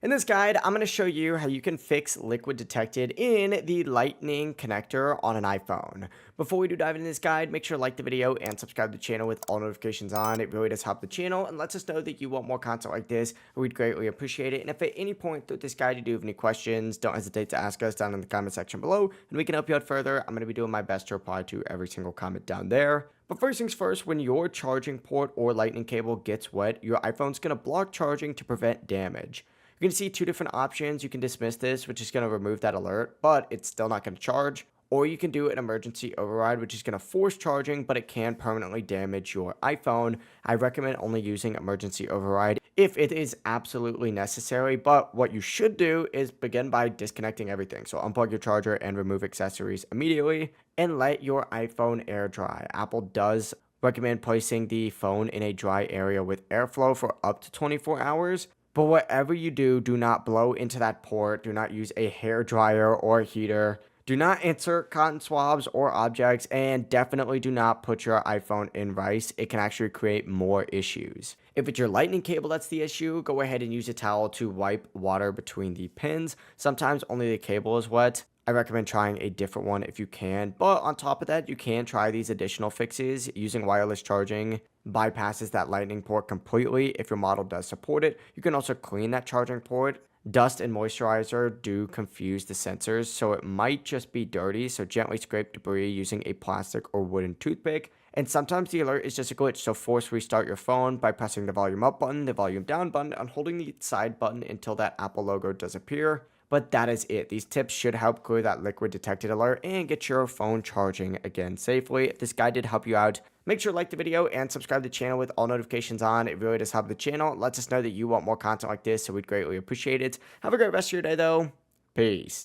In this guide, I'm going to show you how you can fix liquid detected in the lightning connector on an iPhone. Before we do dive into this guide, make sure to like the video and subscribe to the channel with all notifications on. It really does help the channel and lets us know that you want more content like this. We'd greatly appreciate it. And if at any point through this guide you do have any questions, don't hesitate to ask us down in the comment section below and we can help you out further. I'm going to be doing my best to reply to every single comment down there. But first things first, when your charging port or lightning cable gets wet, your iPhone's going to block charging to prevent damage. You can see two different options. You can dismiss this, which is going to remove that alert, but it's still not going to charge. Or you can do an emergency override, which is going to force charging, but it can permanently damage your iPhone. I recommend only using emergency override if it is absolutely necessary. But what you should do is begin by disconnecting everything. So unplug your charger and remove accessories immediately and let your iPhone air dry. Apple does recommend placing the phone in a dry area with airflow for up to 24 hours. But whatever you do, do not blow into that port. Do not use a hair dryer or a heater. Do not insert cotton swabs or objects, and definitely do not put your iPhone in rice. It can actually create more issues. If it's your lightning cable that's the issue, go ahead and use a towel to wipe water between the pins. Sometimes only the cable is wet. I recommend trying a different one if you can, but on top of that, you can try these additional fixes. Using wireless charging bypasses that lightning port completely if your model does support it. You can also clean that charging port. Dust and moisturizer do confuse the sensors, so it might just be dirty, so gently scrape debris using a plastic or wooden toothpick. And sometimes the alert is just a glitch, so force restart your phone by pressing the volume up button, the volume down button, and holding the side button until that Apple logo does appear. But that is it. These tips should help clear that liquid detected alert and get your phone charging again safely. If this guide did help you out, make sure to like the video and subscribe to the channel with all notifications on. It really does help the channel. It lets us know that you want more content like this, so we'd greatly appreciate it. Have a great rest of your day, though. Peace.